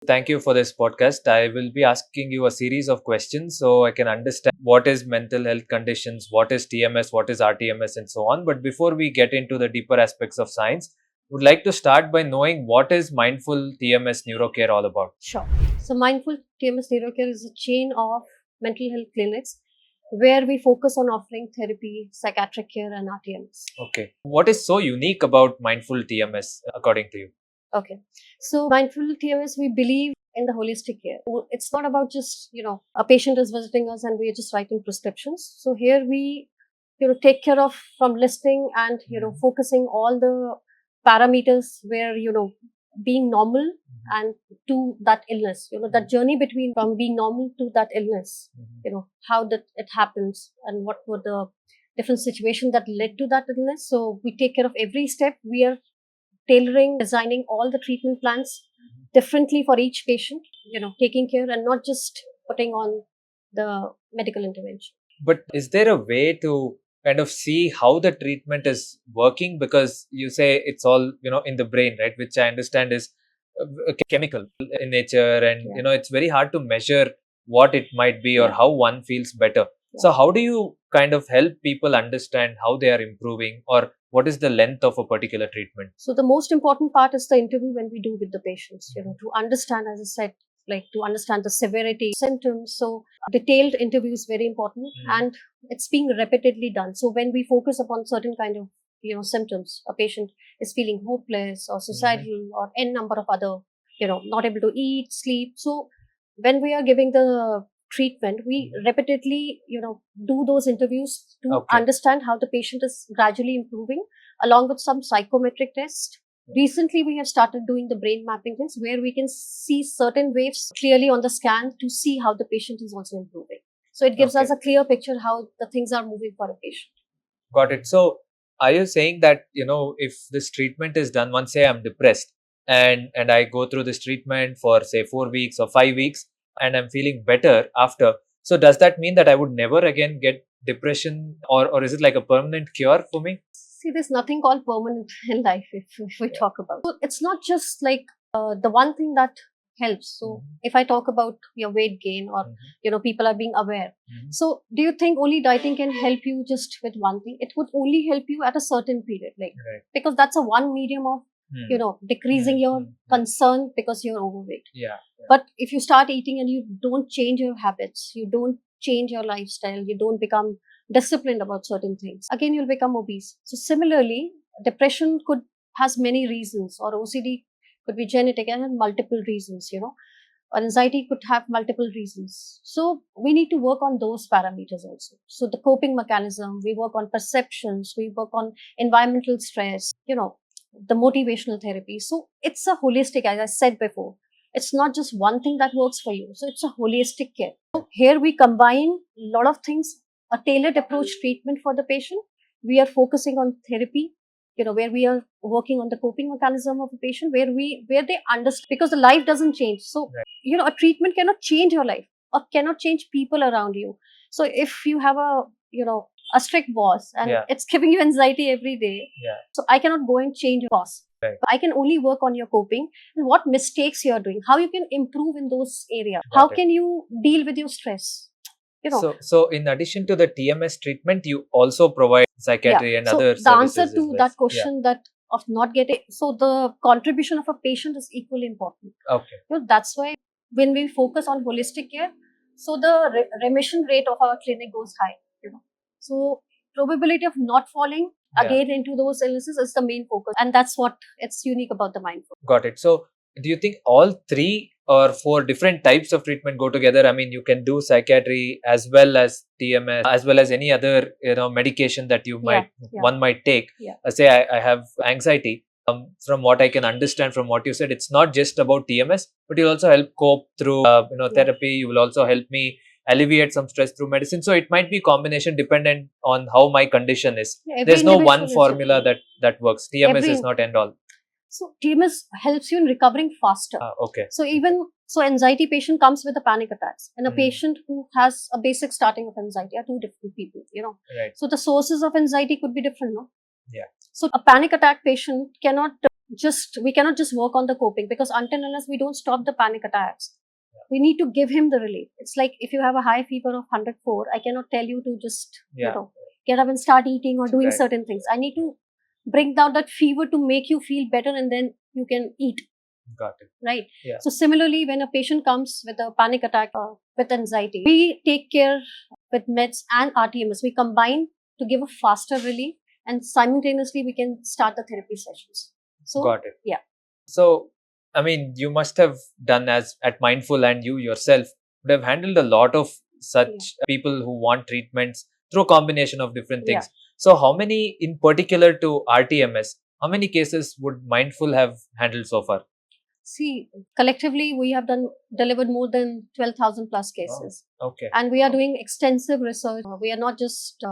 thank you for this podcast. I will be asking you a series of questions so I can understand what is mental health conditions, what is TMS, what is rTMS, and so on. But before we get into the deeper aspects of science, would like to start by knowing what is Mindful TMS Neurocare all about? Sure. So MindfulTMS Neurocare is a chain of mental health clinics where we focus on offering therapy, psychiatric care, and rTMS. Okay. What is so unique about Mindful TMS according to you? Okay. So MindfulTMS, we believe in the holistic care. It's not about just, a patient is visiting us and we're just writing prescriptions. So here we, take care of from listening and, focusing all the parameters where, being normal and to that illness, that journey between from being normal to that illness, how that it happens and what were the different situations that led to that illness. So we take care of every step. We are tailoring, designing all the treatment plans differently for each patient, taking care and not just putting on the medical intervention. But is there a way to kind of see how the treatment is working? Because you say it's all, in the brain, right? Which I understand is chemical in nature, and, it's very hard to measure what it might be or how one feels better. So how do you kind of help people understand how they are improving, or what is the length of a particular treatment? So the most important part is the interview when we do with the patients, to understand, as I said, like to understand the severity, symptoms. So detailed interview is very important and it's being repeatedly done. So when we focus upon certain kind of, symptoms, a patient is feeling hopeless or suicidal or n number of other, not able to eat, sleep. So when we are giving the treatment, we repeatedly, do those interviews to understand how the patient is gradually improving along with some psychometric tests. Recently, we have started doing the brain mapping tests where we can see certain waves clearly on the scan to see how the patient is also improving. So it gives us a clear picture how the things are moving for a patient. Got it. So are you saying that, if this treatment is done, once say I'm depressed and I go through this treatment for say 4 weeks or 5 weeks and I'm feeling better after, so does that mean that I would never again get depression, or is it like a permanent cure for me? See, there's nothing called permanent in life if we talk about. So it's not just like the one thing that helps. So if I talk about your weight gain or, people are being aware. So do you think only dieting can help you just with one thing? It would only help you at a certain period, because that's a one medium of, decreasing your concern because you're overweight. But if you start eating and you don't change your habits, you don't change your lifestyle, you don't become disciplined about certain things, again you'll become obese. So similarly, depression has many reasons, or OCD could be genetic and have multiple reasons, or anxiety could have multiple reasons. So we need to work on those parameters also. So the coping mechanism, we work on perceptions, we work on environmental stress, the motivational therapy. So it's a holistic, as I said before. It's not just one thing that works for you. So it's a holistic care. So here we combine a lot of things, a tailored approach treatment for the patient. We are focusing on therapy, where we are working on the coping mechanism of the patient, where they understand, because the life doesn't change. So, a treatment cannot change your life or cannot change people around you. So if you have a strict boss and it's giving you anxiety every day, so I cannot go and change your boss. I can only work on your coping and what mistakes you're doing, how you can improve in those areas, how can you deal with your stress. So in addition to the TMS treatment, you also provide psychiatry and other services. The answer to that question that of not getting, so the contribution of a patient is equally important. That's why when we focus on holistic care, so the remission rate of our clinic goes high. So probability of not falling again into those illnesses is the main focus, and that's what it's unique about the mindful. Got it. So do you think all 3 or 4 different types of treatment go together? I mean, you can do psychiatry as well as TMS, as well as any other medication that you one might take. Say I have anxiety. From what I can understand from what you said, it's not just about TMS, but you'll also help cope through therapy. You will also help me alleviate some stress through medicine. So it might be combination dependent on how my condition is. There's no one formula that works. TMS is not end all. So TMS helps you in recovering faster. So so anxiety patient comes with a panic attacks, and a patient who has a basic starting of anxiety are two different people, So the sources of anxiety could be different, no? So a panic attack patient cannot we cannot just work on the coping, because until unless we don't stop the panic attacks, we need to give him the relief. It's like if you have a high fever of 104, I cannot tell you to just, get up and start eating or doing certain things. I need to bring down that fever to make you feel better, and then you can eat. Got it. Right. Yeah. So similarly, when a patient comes with a panic attack with anxiety, we take care with meds and rTMS. We combine to give a faster relief, and simultaneously we can start the therapy sessions. So, got it. Yeah. So, I mean, you must have done as at Mindful, and you yourself would have handled a lot of such people who want treatments through a combination of different things. Yeah. So, how many in particular to rTMS, how many cases would Mindful have handled so far? See, collectively, we have delivered more than 12,000 plus cases. Oh, okay. And we are doing extensive research. We are not just,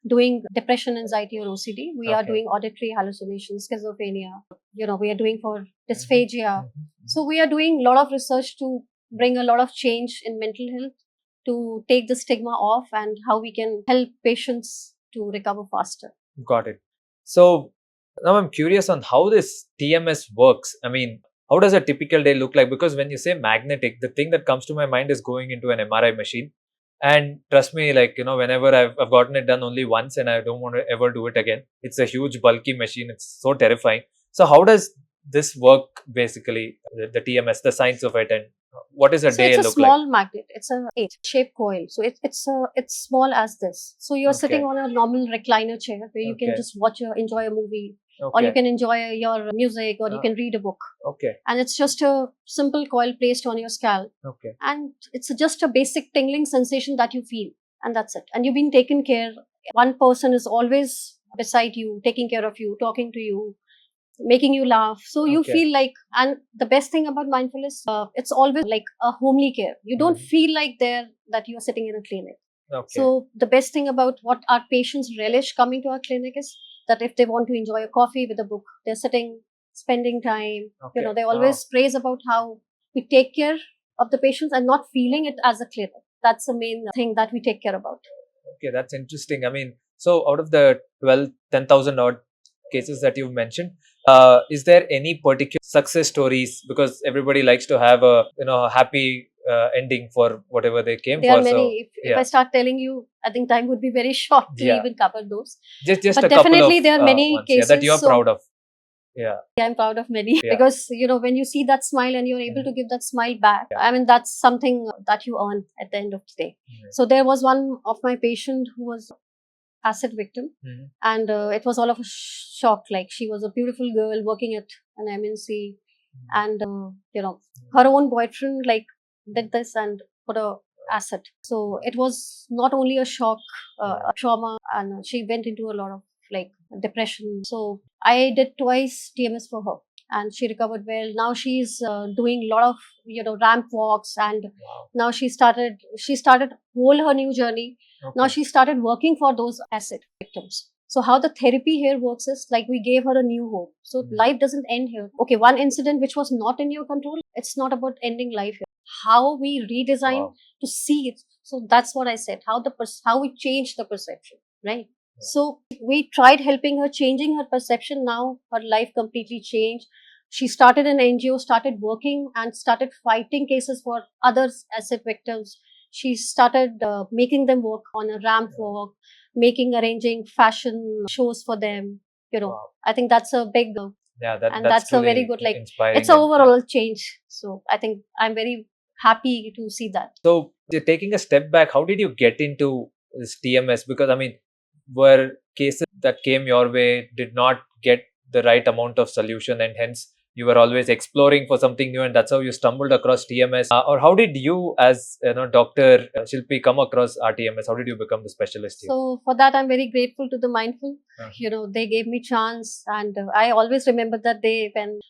doing depression, anxiety, or OCD. We are doing auditory hallucinations, schizophrenia. We are doing for dysphagia. So we are doing a lot of research to bring a lot of change in mental health, to take the stigma off, and how we can help patients to recover faster. Got it. So now I'm curious on how this TMS works. I mean, how does a typical day look like? Because when you say magnetic, the thing that comes to my mind is going into an MRI machine. And trust me, like, whenever I've gotten it done only once, and I don't want to ever do it again. It's a huge bulky machine. It's so terrifying. So how does this work basically, the TMS, the science of it, and what is a day look like? It's a small magnet. It's a shaped coil. So it's small as this. So you're sitting on a normal recliner chair where you can just enjoy a movie. Or you can enjoy your music, or you can read a book. Okay. And it's just a simple coil placed on your scalp. Okay. And it's just a basic tingling sensation that you feel. And that's it. And you've been taken care. One person is always beside you, taking care of you, talking to you, making you laugh. So you feel like, and the best thing about mindfulness, it's always like a homely care. You don't feel like that you are sitting in a clinic. Okay. So the best thing about what our patients relish coming to our clinic is that if they want to enjoy a coffee with a book, they're sitting, spending time. They always praise about how we take care of the patients and not feeling it as a clinic. That's the main thing that we take care about. Okay, that's interesting. I mean, so out of the 10,000 odd cases that you've mentioned, is there any particular success stories? Because everybody likes to have a happy ending for whatever they came there for. Are many. If I start telling you, I think time would be very short to even cover those. Just but a definitely couple there are many ones, cases that you're proud of. Yeah, I'm proud of many because when you see that smile and you're able to give that smile back, I mean that's something that you earn at the end of the day. So there was one of my patient who was acid victim, and it was all of a shock. Like, she was a beautiful girl working at an MNC, and her own boyfriend did this and put a acid. So it was not only a shock, a trauma, and she went into a lot of depression. So I did twice TMS for her, and she recovered well. Now she's doing a lot of ramp walks, and now she started whole her new journey. Now she started working for those acid victims. So how the therapy here works is like we gave her a new hope. So life doesn't end here. Okay, one incident which was not in your control, it's not about ending life here. How we redesign to see it. So that's what I said. How we change the perception, right? So we tried helping her, changing her perception. Now her life completely changed. She started an NGO, started working, and started fighting cases for other acid victims. She started making them work on a ramp walk, arranging fashion shows for them. I think that's a big that's a very good it's an overall change. So I think I'm very happy to see that. So taking a step back, how did you get into this TMS? Because I mean, were cases that came your way did not get the right amount of solution, and hence you were always exploring for something new, and that's how you stumbled across TMS? Or how did you, as Dr. Shilpi, come across rTMS? How did you become the specialist here? So for that, I'm very grateful to the Mindful. They gave me chance, and I always remember that day when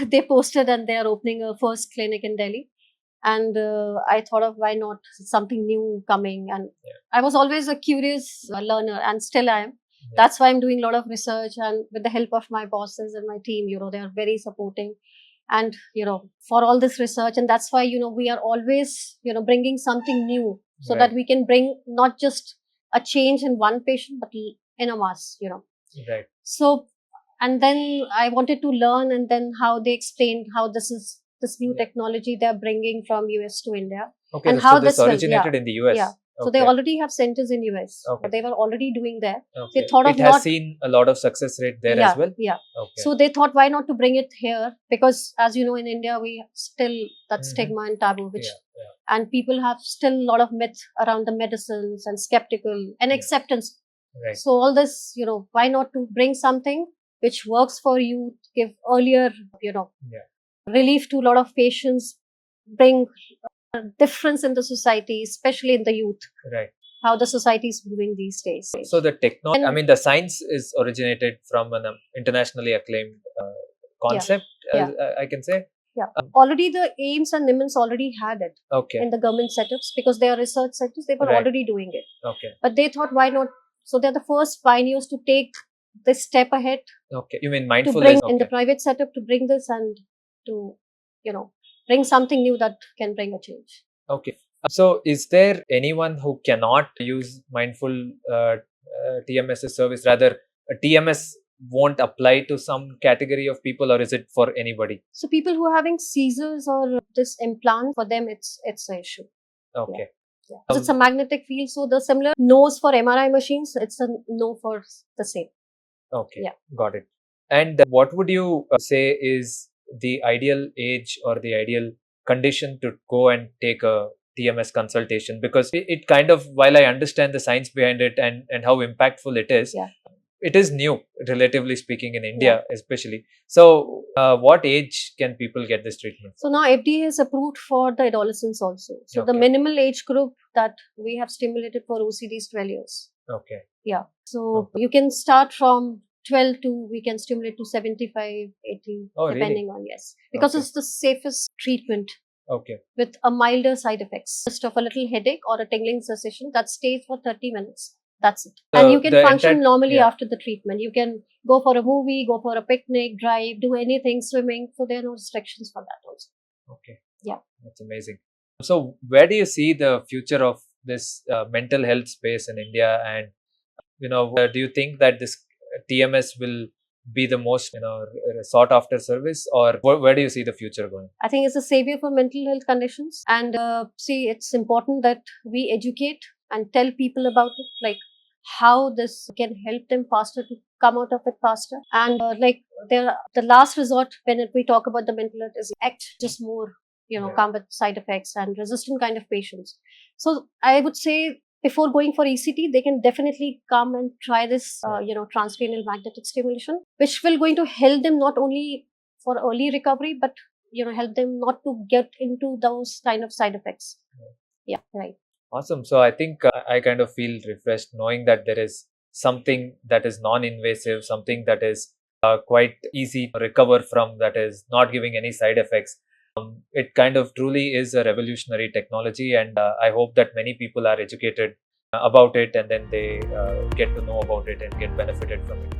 they posted and they are opening a first clinic in Delhi. And I thought of why not something new coming. And I was always a curious learner, and still I am. That's why I'm doing a lot of research, and with the help of my bosses and my team, they are very supporting. And, for all this research, and that's why, we are always, bringing something new so that we can bring not just a change in one patient, but in a mass, Right. So And then I wanted to learn, and then how they explained how this new technology they're bringing from US to India. Okay, and so how this this will, originated in the US. Yeah. So they already have centers in US. Okay. They were already doing there. Okay. They thought of it has seen a lot of success rate there as well. Yeah. Okay. So they thought, why not to bring it here? Because as you know, in India, we still that stigma and taboo, which and people have still a lot of myth around the medicines and skeptical and acceptance. Right. So all this, why not to bring something which works for you, give earlier, relief to a lot of patients, bring a difference in the society, especially in the youth. Right. How the society is moving these days. So the technology, the science is originated from an internationally acclaimed concept, I can say. Yeah. Already the AIMS and NIMS already had it in the government setups, because they are research centers, they were already doing it. Okay. But they thought, why not? So they're the first pioneers to take this step ahead. Okay. You mean mindful to bring in the private setup, to bring this and to, bring something new that can bring a change. Okay. So is there anyone who cannot use mindful TMS service? Rather, TMS won't apply to some category of people, or is it for anybody? So people who are having seizures or this implant, for them it's an issue. Okay. Yeah. Because it's a magnetic field, so the similar no's for MRI machines, it's a no for the same. Okay. Yeah. Got it. And what would you say is the ideal age or the ideal condition to go and take a TMS consultation? Because it kind of, while I understand the science behind it and how impactful it is, it is new, relatively speaking, in India, especially. So what age can people get this treatment? So now FDA is approved for the adolescents also. So the minimal age group that we have stimulated for OCD is 12 years. Okay. Yeah. So you can start from 12 to, we can stimulate to 75, 80, depending on, because it's the safest treatment. Okay. With a milder side effects. Just of a little headache or a tingling sensation that stays for 30 minutes. That's it. And you can function normally after the treatment. You can go for a movie, go for a picnic, drive, do anything, swimming. So there are no restrictions for that also. Okay. Yeah. That's amazing. So where do you see the future of this mental health space in India? And, do you think that this TMS will be the most sought after service, or where do you see the future going? I think it's a savior for mental health conditions, and it's important that we educate and tell people about it, like how this can help them faster to come out of it faster. And the last resort when we talk about the mental health is just more come with side effects and resistant kind of patients. So I would say, before going for ECT, they can definitely come and try this, transcranial magnetic stimulation, which will going to help them not only for early recovery, but, help them not to get into those kind of side effects. Yeah, right. Awesome. So I think I kind of feel refreshed knowing that there is something that is non-invasive, something that is quite easy to recover from, that is not giving any side effects. It kind of truly is a revolutionary technology, and I hope that many people are educated about it, and then they get to know about it and get benefited from it.